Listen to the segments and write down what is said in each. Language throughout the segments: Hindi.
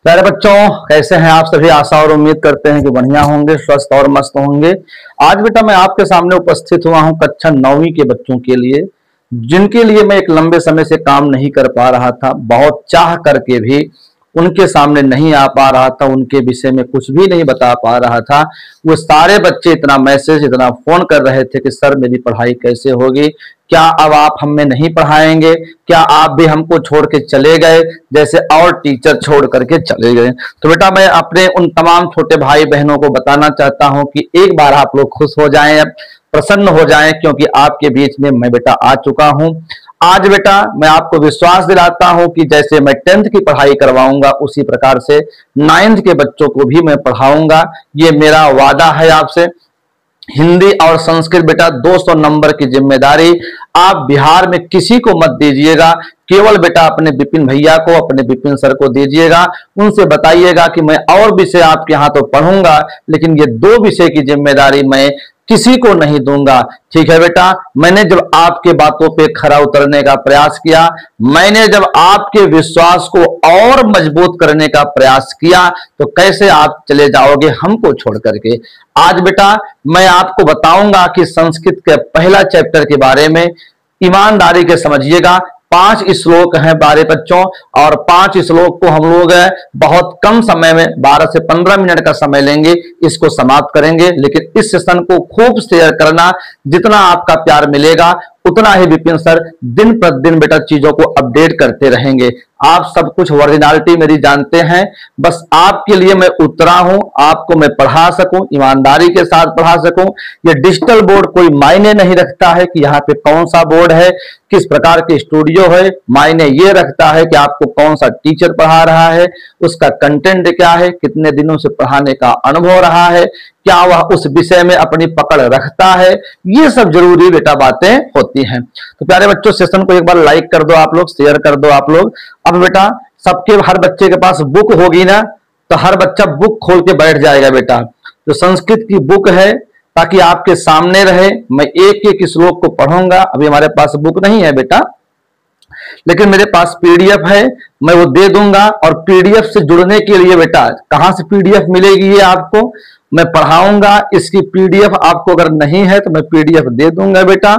प्यारे बच्चों, कैसे हैं आप सभी। आशा और उम्मीद करते हैं कि बढ़िया होंगे, स्वस्थ और मस्त होंगे। आज बेटा मैं आपके सामने उपस्थित हुआ हूं कक्षा 9वीं के बच्चों के लिए, जिनके लिए मैं एक लंबे समय से काम नहीं कर पा रहा था। बहुत चाह करके भी उनके सामने नहीं आ पा रहा था, उनके विषय में कुछ भी नहीं बता पा रहा था। वो सारे बच्चे इतना मैसेज, इतना फोन कर रहे थे कि सर मेरी पढ़ाई कैसे होगी, क्या अब आप हमें नहीं पढ़ाएंगे, क्या आप भी हमको छोड़ के चले गए जैसे और टीचर छोड़ करके चले गए। तो बेटा मैं अपने उन तमाम छोटे भाई बहनों को बताना चाहता हूं कि एक बार आप लोग खुश हो जाएं, प्रसन्न हो जाएं, क्योंकि आपके बीच में मैं बेटा आ चुका हूं। आज बेटा मैं आपको विश्वास दिलाता हूं कि जैसे मैं 10th की पढ़ाई करवाऊंगा उसी प्रकार से 9th के बच्चों को भी मैं पढ़ाऊंगा। ये मेरा वादा है आपसे। हिंदी और संस्कृत बेटा 200 नंबर की जिम्मेदारी आप बिहार में किसी को मत दीजिएगा, केवल बेटा अपने विपिन भैया को, अपने विपिन सर को दीजिएगा। उनसे बताइएगा कि मैं और विषय आपके यहाँ तो पढ़ूंगा, लेकिन ये 2 विषय की जिम्मेदारी मैं किसी को नहीं दूंगा। ठीक है बेटा, मैंने जब आपके बातों पे खरा उतरने का प्रयास किया, मैंने जब आपके विश्वास को और मजबूत करने का प्रयास किया, तो कैसे आप चले जाओगे हमको छोड़ करके। आज बेटा मैं आपको बताऊंगा कि संस्कृत के पहला चैप्टर के बारे में ईमानदारी के समझिएगा। 5 श्लोक हैं बारे बच्चों, और 5 श्लोक को हम लोग बहुत कम समय में 12 से 15 मिनट का समय लेंगे, इसको समाप्त करेंगे। लेकिन इस सेशन को खूब शेयर करना, जितना आपका प्यार मिलेगा उतना ही विपिन सर दिन प्रतिदिन बेटा चीजों को अपडेट करते रहेंगे। आप सब कुछ ओरिजिनलिटी मेरी जानते हैं, बस आपके लिए मैं उतरा हूं, आपको मैं पढ़ा सकूं, ईमानदारी के साथ पढ़ा सकूं। ये डिजिटल बोर्ड कोई मायने नहीं रखता है कि यहाँ पे कौन सा बोर्ड है, किस प्रकार के स्टूडियो है। मायने ये रखता है कि आपको कौन सा टीचर पढ़ा रहा है, उसका कंटेंट क्या है, कितने दिनों से पढ़ाने का अनुभव रहा है, क्या वह उस विषय में अपनी पकड़ रखता है। ये सब जरूरी बेटा बातें होती हैं। तो प्यारे बच्चों, सेशन को एक बार लाइक कर दो आप लोग, शेयर कर दो आप लोग। अब बेटा सबके, हर बच्चे के पास बुक होगी ना, तो हर बच्चा बुक खोल के बैठ जाएगा बेटा। जो संस्कृत की बुक है ताकि आपके सामने रहे, मैं एक एक श्लोक को पढ़ूंगा। अभी हमारे पास बुक नहीं है बेटा, लेकिन मेरे पास पीडीएफ है, मैं वो दे दूंगा। और पीडीएफ से जुड़ने के लिए बेटा कहां से पीडीएफ मिलेगी ये आपको मैं पढ़ाऊंगा। इसकी पीडीएफ आपको अगर नहीं है तो मैं पीडीएफ दे दूंगा बेटा।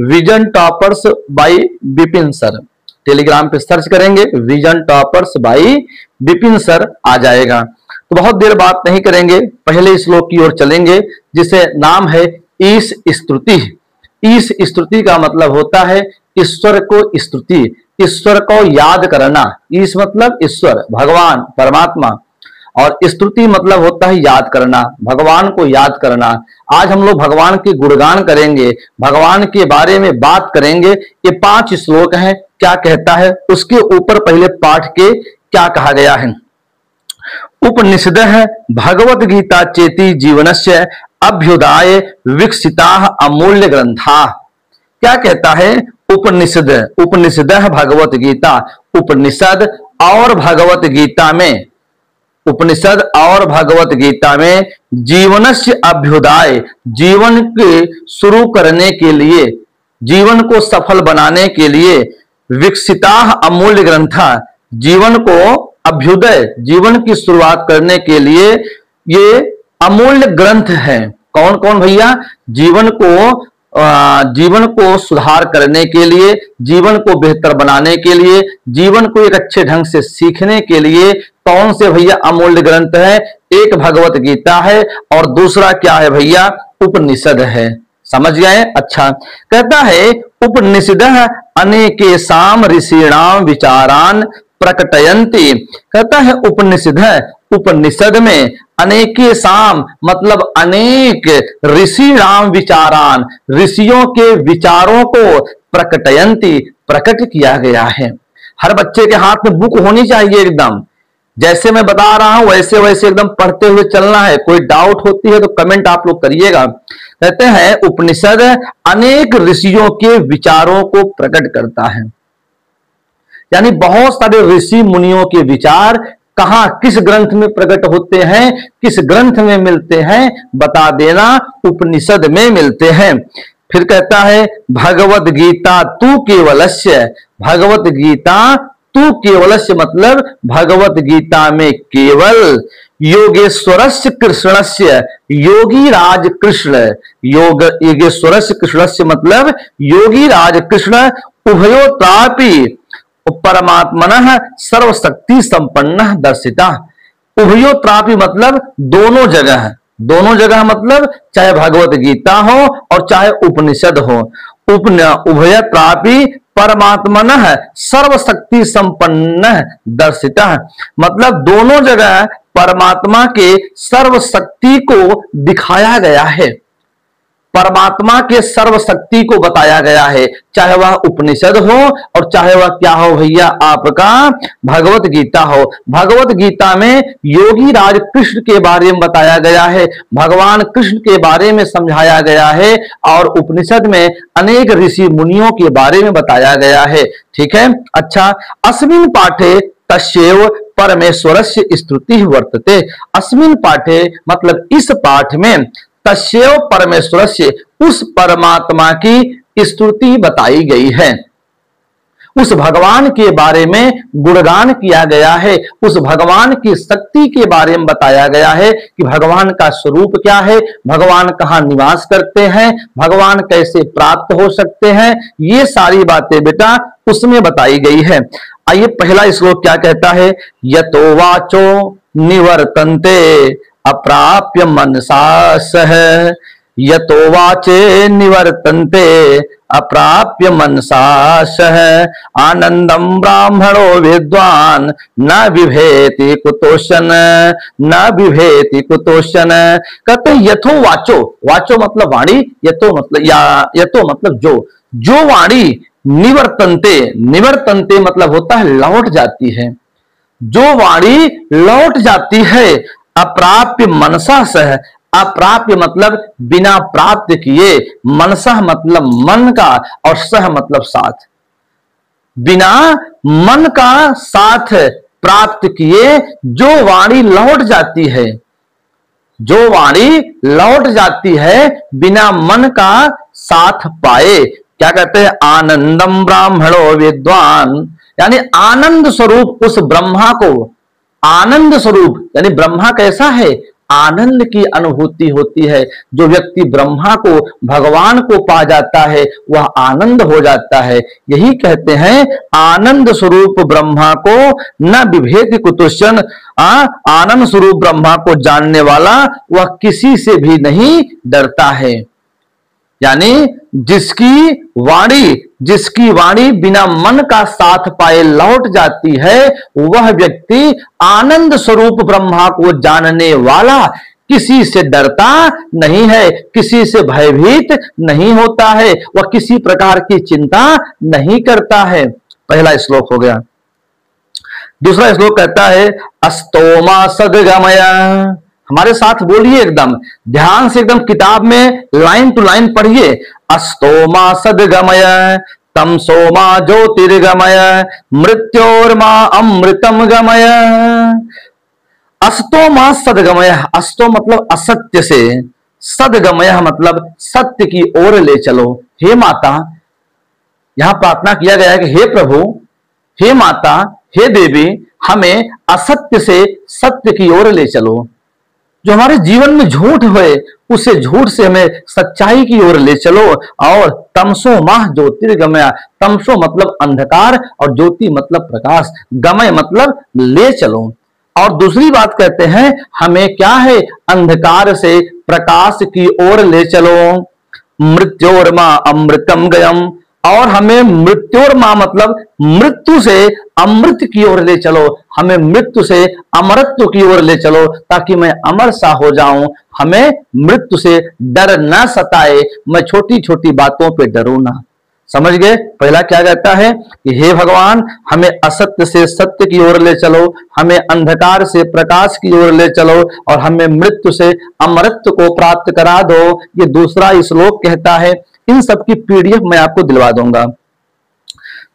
Vision Toppers by Vipin sir, Telegram पे सर्च करेंगे Vision Toppers by Vipin sir, आ जाएगा। तो बहुत देर बात नहीं करेंगे, पहले श्लोक की ओर चलेंगे, जिसे नाम है ईश स्तुति। ईश स्तुति का मतलब होता है ईश्वर को स्तुति, ईश्वर को याद करना। ईश मतलब ईश्वर, भगवान, परमात्मा, और स्तुति मतलब होता है याद करना, भगवान को याद करना। आज हम लोग भगवान के गुणगान करेंगे, भगवान के बारे में बात करेंगे। ये 5 श्लोक हैं, क्या कहता है उसके ऊपर पहले पाठ के क्या कहा गया है। उपनिषदः भगवत गीता चेति जीवनस्य अभ्युदय विकसिता अमूल्य ग्रंथा। क्या कहता है उपनिषद, उपनिषदः भगवत गीता, उपनिषद और भगवत गीता में, उपनिषद और भगवत गीता में जीवनस्य अभ्युदय, जीवन के शुरू करने के लिए, जीवन को सफल बनाने के लिए, विकसिता अमूल्य ग्रंथा, जीवन को अभ्युदय, जीवन की शुरुआत करने के लिए ये अमूल्य ग्रंथ है। कौन कौन भैया? जीवन को सुधार करने के लिए, जीवन को बेहतर बनाने के लिए, जीवन को एक अच्छे ढंग से सीखने के लिए कौन से भैया अमूल्य ग्रंथ है? एक भगवत गीता है और दूसरा क्या है भैया? उपनिषद है। समझ गए? अच्छा, कहता है उपनिषदः अनेकेषां ऋषीणां विचारान् प्रकटयन्ति। कहता है उपनिषद है, उपनिषद में अनेकेषां मतलब अनेक, ऋषीणां विचारान, ऋषियों के विचारों को प्रकटयन्ति, प्रकट किया गया है। हर बच्चे के हाथ में बुक होनी चाहिए एकदम, जैसे मैं बता रहा हूं वैसे वैसे एकदम पढ़ते हुए चलना है। कोई डाउट होती है तो कमेंट आप लोग करिएगा। कहते हैं उपनिषद अनेक ऋषियों के विचारों को प्रकट करता है, यानी बहुत सारे ऋषि मुनियों के विचार कहां, किस ग्रंथ में प्रकट होते हैं, किस ग्रंथ में मिलते हैं, बता देना। उपनिषद में मिलते हैं। फिर कहता है भगवत गीता तू केवलस्य, भगवत गीता तू केवलस्य मतलब भगवत गीता में केवल योगेश्वरस्य कृष्णस्य, योगी राज कृष्ण, योगेश्वरस्य कृष्णस्य मतलब योगी राज कृष्ण उभयोत्रापि परमात्मनः सर्वशक्ति संपन्न दर्शिता। उभयोत्रापि मतलब दोनों जगह, दोनों जगह मतलब चाहे भगवत गीता हो और चाहे उपनिषद हो। उभयत्रापि परमात्मनः सर्वशक्ति संपन्न दर्शिता मतलब दोनों जगह परमात्मा के सर्वशक्ति को दिखाया गया है, परमात्मा के सर्वशक्ति को बताया गया है, चाहे वह उपनिषद हो और चाहे वह क्या हो भैया आपका भगवत गीता हो। भगवत गीता में योगी राज कृष्ण के बारे में बताया गया है, भगवान कृष्ण के बारे में समझाया गया है और उपनिषद में अनेक ऋषि मुनियों के बारे में बताया गया है। ठीक है, अच्छा, अस्मिन् पाठे तस्यैव परमेश्वरस्य स्तुति वर्तते। अस्मिन् पाठे मतलब इस पाठ में तस्यैव परमेश्वरस्य उस परमात्मा की स्तुति बताई गई है, उस भगवान के बारे में गुणगान किया गया है, उस भगवान की शक्ति के बारे में बताया गया है कि भगवान का स्वरूप क्या है, भगवान कहाँ निवास करते हैं, भगवान कैसे प्राप्त हो सकते हैं, ये सारी बातें बेटा उसमें बताई गई है। आइए पहला श्लोक क्या कहता है, यतो वाचो निवर्तन्ते अप्राप्य मनसा सह, यतो वाचे निवर्तन्ते अप्राप्य मनसा सह, आनंदम ब्राह्मणो विद्वान न बिभेति कुतोशन, न बिभेति कुतोशन। कहते यथो वाचो, वाचो मतलब वाणी, यथो मतलब यथो मतलब जो वाणी निवर्तन्ते, निवर्तन्ते मतलब होता है लौट जाती है, जो वाणी लौट जाती है अप्राप्य मनसा सह, अप्राप्य मतलब बिना प्राप्त किए, मनसा मतलब मन का और सह मतलब साथ, बिना मन का साथ प्राप्त किए जो वाणी लौट जाती है, जो वाणी लौट जाती है बिना मन का साथ पाए, क्या कहते हैं, आनंदम ब्राह्मणो विद्वान, यानी आनंद स्वरूप उस ब्रह्मा को, आनंद स्वरूप यानी ब्रह्मा कैसा है, आनंद की अनुभूति होती है। जो व्यक्ति ब्रह्मा को, भगवान को पा जाता है वह आनंद हो जाता है। यही कहते हैं आनंद स्वरूप ब्रह्मा को न विभेद कुतुष्यन, आनंद स्वरूप ब्रह्मा को जानने वाला वह किसी से भी नहीं डरता है। यानी जिसकी वाणी बिना मन का साथ पाए लौट जाती है वह व्यक्ति आनंद स्वरूप ब्रह्मा को जानने वाला किसी से डरता नहीं है, किसी से भयभीत नहीं होता है, वह किसी प्रकार की चिंता नहीं करता है। पहला श्लोक हो गया। दूसरा श्लोक कहता है अस्तोमा सद्गमय, हमारे साथ बोलिए एकदम ध्यान से, एकदम किताब में लाइन टू लाइन पढ़िए। अस्तोमा सद्गमय तमसोमा ज्योतिर्गमय मृत्योर्मा अमृतम गमय। अस्तोमा सद्गमय, अस्तो मतलब असत्य से, सद्गमय मतलब सत्य की ओर ले चलो। हे माता, यहां प्रार्थना किया गया है कि हे प्रभु, हे माता, हे देवी, हमें असत्य से सत्य की ओर ले चलो। जो हमारे जीवन में झूठ हुए उसे झूठ से हमें सच्चाई की ओर ले चलो। और तमसो माह ज्योतिर्गमय, तमसो मतलब अंधकार और ज्योति मतलब प्रकाश, गमय मतलब ले चलो। और दूसरी बात कहते हैं हमें क्या है, अंधकार से प्रकाश की ओर ले चलो। मृत्योर्मा अमृतम गयम, और हमें मृत्योर्मा मतलब मृत्यु से अमृत की ओर ले चलो, हमें मृत्यु से अमरत्व की ओर ले चलो ताकि मैं अमर सा हो जाऊं, हमें मृत्यु से डर न सताए, मैं छोटी छोटी बातों पे डरूं ना। समझ गए? पहला क्या कहता है कि हे भगवान, हमें असत्य से सत्य की ओर ले चलो, हमें अंधकार से प्रकाश की ओर ले चलो और हमें मृत्यु से अमरत्व को प्राप्त करा दो। ये दूसरा श्लोक कहता है। इन सब की पीडीएफ मैं आपको दिलवा दूंगा।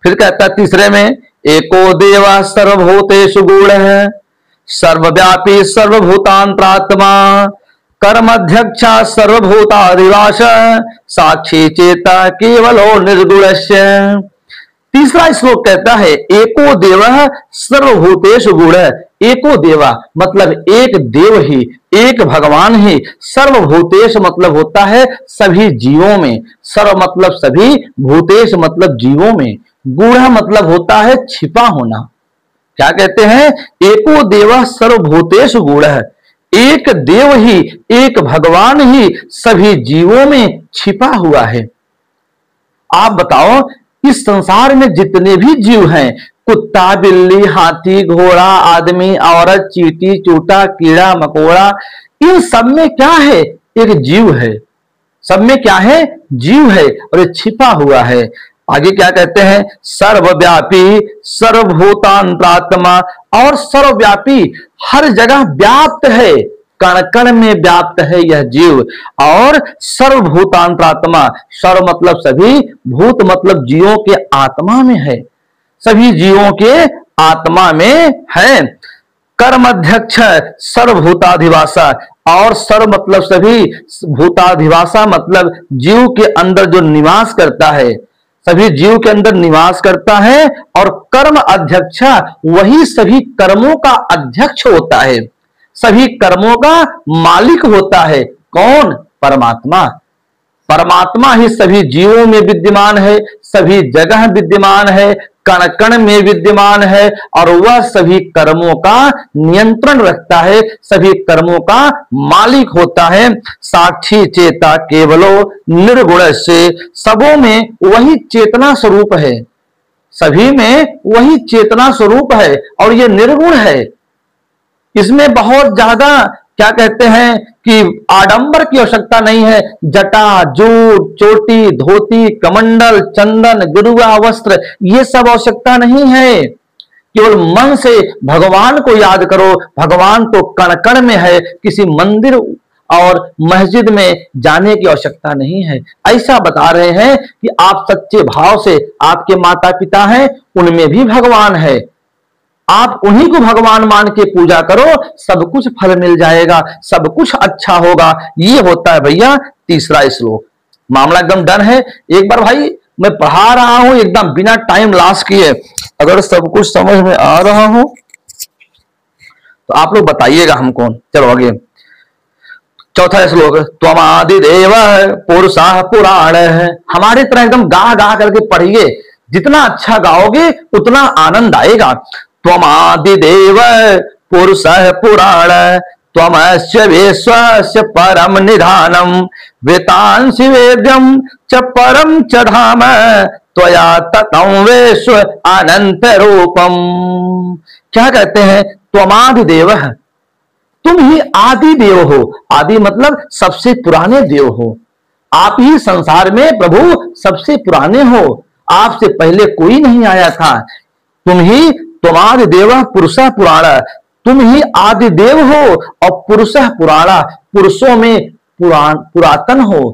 फिर कहता है तीसरे में एको देवा सर्वभूतेषु गूढ़ः सर्वव्यापी सर्वभूतांतरात्मा कर्मध्यक्षा सर्वभूतादिवास साक्षी चेता केवलो निर्गुणस्य। तीसरा श्लोक कहता है एको देवः सर्वभूतेषु गूढ़ः। एको देवा मतलब एक देव ही, एक भगवान ही, सर्वभूतेश मतलब होता है सभी जीवों में, सर्व मतलब सभी, भूतेश मतलब जीवों में, गूढ़ मतलब होता है छिपा होना। क्या कहते हैं? एको देव सर्वभूतेश गूढ़। एक देव ही, एक भगवान ही सभी जीवों में छिपा हुआ है। आप बताओ इस संसार में जितने भी जीव हैं, कुत्ता, बिल्ली, हाथी, घोड़ा, आदमी, औरत, चींटी, चूटा, कीड़ा मकोड़ा, इन सब में क्या है? एक जीव है। सब में क्या है? जीव है और ये छिपा हुआ है। आगे क्या कहते हैं? सर्वव्यापी सर्वभूतांतरात्मा। और सर्वव्यापी हर जगह व्याप्त है, कण कण में व्याप्त है यह जीव। और सर्वभूतांतरात्मा, सर्व मतलब सभी, भूत मतलब जीवों के आत्मा में है, सभी जीवों के आत्मा में है। कर्मध्यक्ष सर्वभूताधिवासा। और सर्व मतलब सभी, भूताधिवासा मतलब जीव के अंदर जो निवास करता है, सभी जीव के अंदर निवास करता है। और कर्म अध्यक्ष वही सभी कर्मों का अध्यक्ष होता है, सभी कर्मों का मालिक होता है। कौन? परमात्मा। परमात्मा ही सभी जीवों में विद्यमान है, सभी जगह विद्यमान है, कण कण में विद्यमान है और वह सभी कर्मों का नियंत्रण रखता है, सभी कर्मों का मालिक होता है। साक्षी चेता केवलो निर्गुण से। सबों में वही चेतना स्वरूप है, सभी में वही चेतना स्वरूप है और ये निर्गुण है। इसमें बहुत ज्यादा क्या कहते हैं कि आडंबर की आवश्यकता नहीं है। जटा, जूट, चोटी, धोती, कमंडल, चंदन, गिरुआ, वस्त्र, ये सब आवश्यकता नहीं है। केवल मन से भगवान को याद करो। भगवान तो कण कण में है, किसी मंदिर और मस्जिद में जाने की आवश्यकता नहीं है। ऐसा बता रहे हैं कि आप सच्चे भाव से, आपके माता पिता हैं उनमें भी भगवान है, आप उन्हीं को भगवान मान के पूजा करो, सब कुछ फल मिल जाएगा, सब कुछ अच्छा होगा। ये होता है भैया तीसरा श्लोक। मामला एकदम डन है। एक बार भाई मैं पढ़ा रहा हूं एकदम बिना टाइम लॉस किए, अगर सब कुछ समझ में आ रहा हो तो आप लोग बताइएगा हमको। चलो आगे चौथा श्लोक। त्वमादिदेव पुरुषः पुराण। हमारी तरह एकदम गा गा करके पढ़िए, जितना अच्छा गाओगे उतना आनंद आएगा। त्वमादिदेव पुरुषः पुराण त्वमस्य विश्वस्य परम निधानम वेतांसि वेद्यम च परम च धाम त्वया ततं विश्व अनंत रूपम। क्या कहते हैं? त्वमादिदेव, तुम ही आदि देव हो। आदि मतलब सबसे पुराने देव हो। आप ही संसार में प्रभु सबसे पुराने हो, आपसे पहले कोई नहीं आया था। तुम ही त्वमादि देव पुरुषः पुराण, तुम ही आदि देव हो और पुरुषः पुराणा, पुरुषों में पुरातन हो,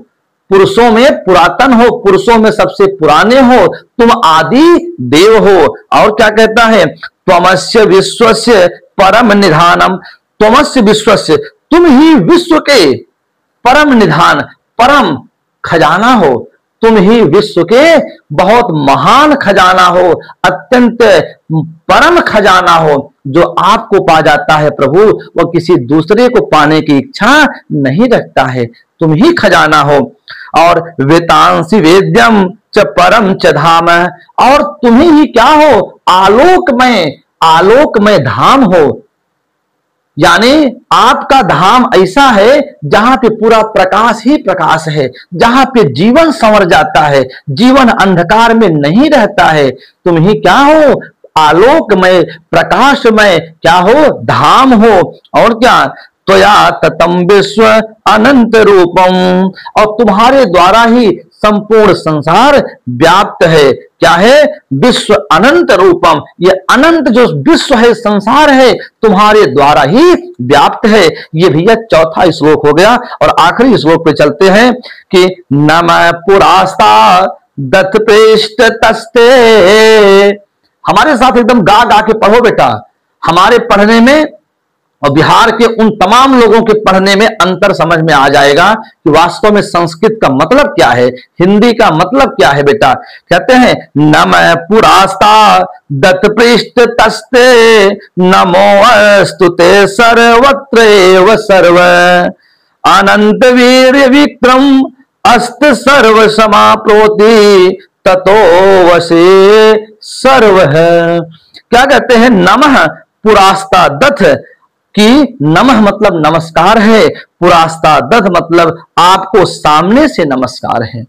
पुरुषों में पुरातन हो, पुरुषों में सबसे पुराने हो, तुम आदि देव हो। और क्या कहता है? त्वमस्य विश्वस्य परम निधानम। त्वमस्य विश्वस्य, तुम ही विश्व के परम निधान, परम खजाना हो। तुम ही विश्व के बहुत महान खजाना हो, अत्यंत परम खजाना हो। जो आपको पा जाता है प्रभु, वह किसी दूसरे को पाने की इच्छा नहीं रखता है। तुम ही खजाना हो। और वेतांसि वेद्यम च परम च धाम, और तुम ही क्या हो? आलोकमय, आलोकमय धाम हो। यानी आपका धाम ऐसा है जहां पे पूरा प्रकाश ही प्रकाश है, जहां पे जीवन संवर जाता है, जीवन अंधकार में नहीं रहता है। तुम ही क्या हो? आलोकमय, प्रकाशमय क्या हो? धाम हो। और क्या? त्वया ततं विश्व अनंत रूपम, और तुम्हारे द्वारा ही संपूर्ण संसार व्याप्त है। क्या है? विश्व अनंत रूपम। ये अनंत जो विश्व है, संसार है, तुम्हारे द्वारा ही व्याप्त है। ये भैया चौथा श्लोक हो गया। और आखिरी श्लोक पे चलते हैं कि नमः पुरास्ता दत्त प्रेष्ठ तस्ते। हमारे साथ एकदम गा गा के पढ़ो बेटा। हमारे पढ़ने में और बिहार के उन तमाम लोगों के पढ़ने में अंतर समझ में आ जाएगा कि वास्तव में संस्कृत का मतलब क्या है, हिंदी का मतलब क्या है। बेटा कहते हैं नम पुरास्ता दत्त पृष्ठ तस्ते नमो अस्तुते सर्वत्र एव सर्व अनंत वीर विक्रम अस्त सर्व समाप्रोति ततो वसे सर्व है। क्या कहते हैं, नमः पुरास्ता दत्त कि नमः मतलब नमस्कार है, पुरास्ता दत्त मतलब आपको सामने से नमस्कार है,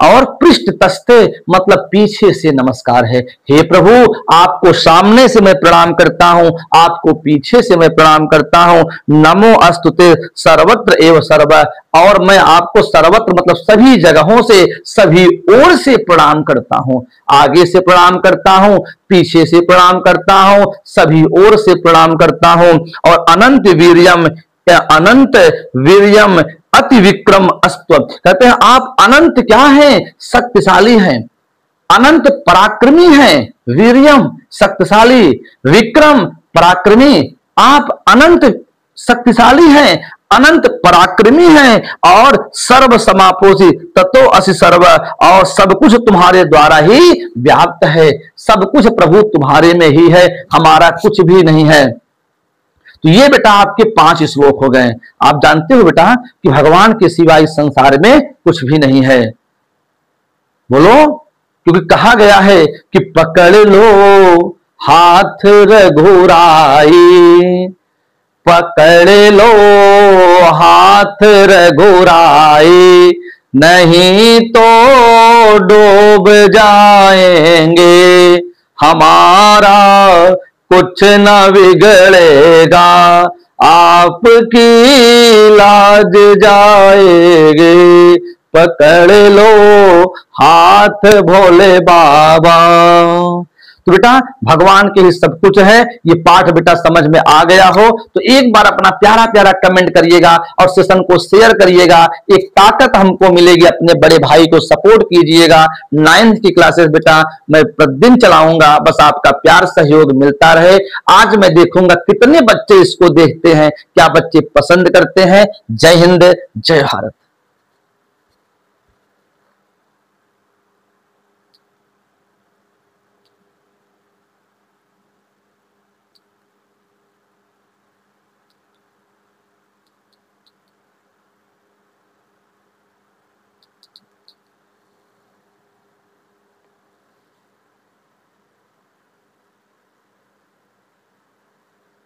और पृष्ठ तस्ते मतलब पीछे से नमस्कार है। हे प्रभु, आपको सामने से मैं प्रणाम करता हूं, आपको पीछे से मैं प्रणाम करता हूं। नमो अस्तुते सर्वत्र एव सर्व, और मैं आपको सर्वत्र मतलब सभी जगहों से, सभी ओर से प्रणाम करता हूं। आगे से प्रणाम करता हूं, पीछे से प्रणाम करता हूं, सभी ओर से प्रणाम करता हूं। और अनंत वीर्यम अति विक्रम अस्त्व, कहते हैं आप अनंत क्या हैं, शक्तिशाली हैं, अनंत पराक्रमी हैं। वीर्यम शक्तिशाली, विक्रम पराक्रमी, आप अनंत शक्तिशाली हैं, अनंत पराक्रमी हैं, और सर्व समापोषी ततो असि सर्व, और सब कुछ तुम्हारे द्वारा ही व्याप्त है, सब कुछ प्रभु तुम्हारे में ही है, हमारा कुछ भी नहीं है। तो ये बेटा आपके 5 श्लोक हो गए। आप जानते हो बेटा कि भगवान के सिवा इस संसार में कुछ भी नहीं है। बोलो, क्योंकि कहा गया है कि पकड़ लो हाथ रघुराई, पकड़ लो हाथ रघुराई, नहीं तो डूब जाएंगे, हमारा कुछ न बिगड़ेगा, आपकी लाज जाएगी, पकड़ लो हाथ भोले बाबा। तो बेटा भगवान के ही सब कुछ है। ये पाठ बेटा समझ में आ गया हो तो एक बार अपना प्यारा प्यारा कमेंट करिएगा और सेशन को शेयर करिएगा। एक ताकत हमको मिलेगी, अपने बड़े भाई को सपोर्ट कीजिएगा। 9th की क्लासेस बेटा मैं प्रतिदिन चलाऊंगा, बस आपका प्यार सहयोग मिलता रहे। आज मैं देखूंगा कितने बच्चे इसको देखते हैं, क्या बच्चे पसंद करते हैं। जय हिंद, जय भारत।